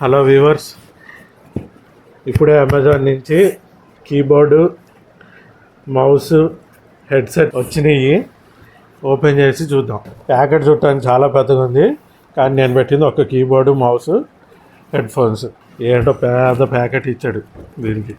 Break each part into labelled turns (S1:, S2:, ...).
S1: Hello viewers, ఇప్పుడే Amazon నుంచి keyboard, mouse, headset వచ్చినాయి. ఓపెన్ చేసి చూద్దాం. ప్యాకెట్ చూడటానికి చాలా పెద్దగా ఉంది, కానీ నేను పెట్టింది ఒక కీబోర్డు, మౌస్, హెడ్ ఫోన్స్. ఏంటో పెద్ద ప్యాకెట్ ఇచ్చాడు దీనికి.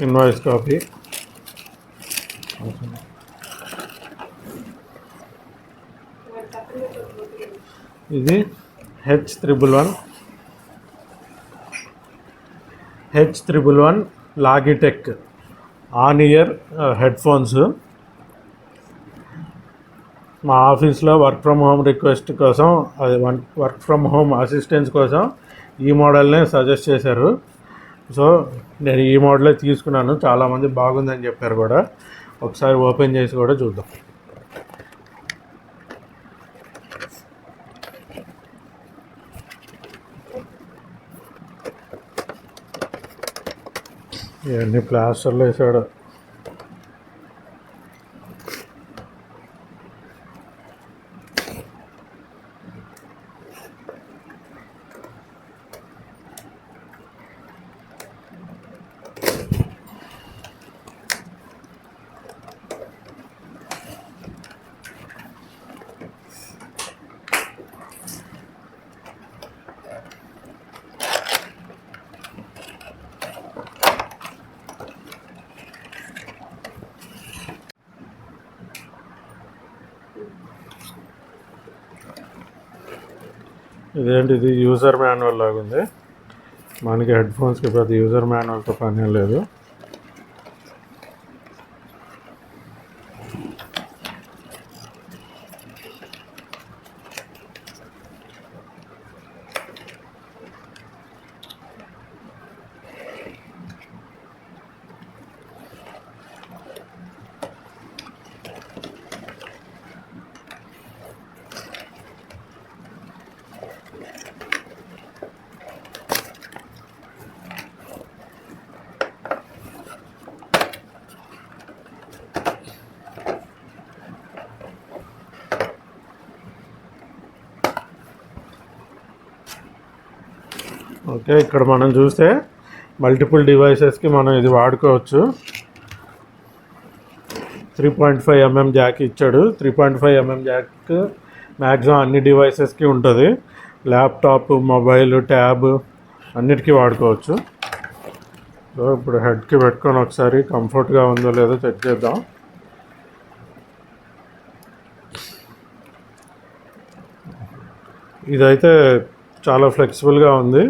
S1: ఇన్వాయిస్ కాపీ, ఇది H311 Logitech on year head phones. మా ఆఫీస్లో వర్క్ ఫ్రమ్ హోమ్ రిక్వెస్ట్ కోసం, అది వర్క్ ఫ్రమ్ హోమ్ అసిస్టెన్స్ కోసం ఈ మోడల్నే సజెస్ట్ చేశారు. సో నేను ఈ మోడలే తీసుకున్నాను. చాలామంది బాగుందని చెప్పారు కూడా. ఒకసారి ఓపెన్ చేసి కూడా చూద్దాం. ఇవన్నీ ప్లాస్టర్లో వేసాడు. ఇదేంటిది యూజర్ మాన్యువల్ లాగా ఉంది. మనకి హెడ్ ఫోన్స్కి పెద్ద యూజర్ మాన్యువల్తో పని లేదు. ఓకే, ఇక్కడ మనం చూస్తే మల్టిపుల్ డివైసెస్కి మనం ఇది వాడుకోవచ్చు. 3.5mm జాక్ ఇచ్చాడు. 3.5mm జాక్ మ్యాక్సిమం అన్ని డివైసెస్కి ఉంటుంది. ల్యాప్టాప్, మొబైల్, ట్యాబ్ అన్నిటికీ వాడుకోవచ్చు. సో ఇప్పుడు హెడ్కి పెట్టుకొని ఒకసారి కంఫర్ట్గా ఉందో లేదో చెక్ చేద్దాం. ఇదైతే చాలా ఫ్లెక్సిబుల్గా ఉంది.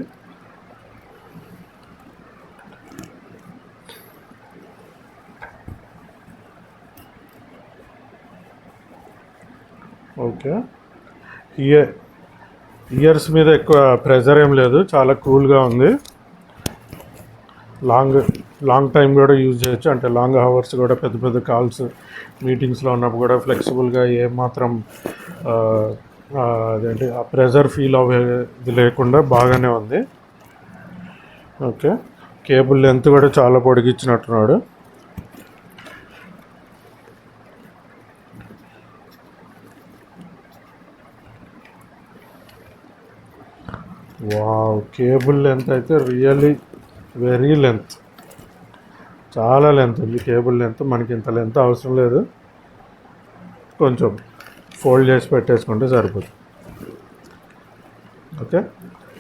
S1: ఓకే, ఇయర్స్ మీద ఎక్కువ ప్రెజర్ ఏం లేదు, చాలా కూల్గా ఉంది. లాంగ్ టైం కూడా యూజ్ చేయొచ్చు. అంటే లాంగ్ అవర్స్ కూడా, పెద్ద పెద్ద కాల్స్, మీటింగ్స్లో ఉన్నప్పుడు కూడా ఫ్లెక్సిబుల్గా ఏమాత్రం అదేంటి ఆ ప్రెజర్ ఫీల్ అవ్వేది లేకుండా బాగానే ఉంది. ఓకే, కేబుల్ లెంత్ కూడా చాలా పొడిగించినట్టున్నాడు. వావ్, కేబుల్ లెంత్ అయితే రియల్లీ వెరీ లెంత్, చాలా లెంత్ ఉంది కేబుల్ లెంత్. మనకి ఇంత లెంత్ అవసరం లేదు, కొంచెం ఫోల్డ్ చేసి పెట్టేసుకుంటే సరిపోతుంది. ఓకే.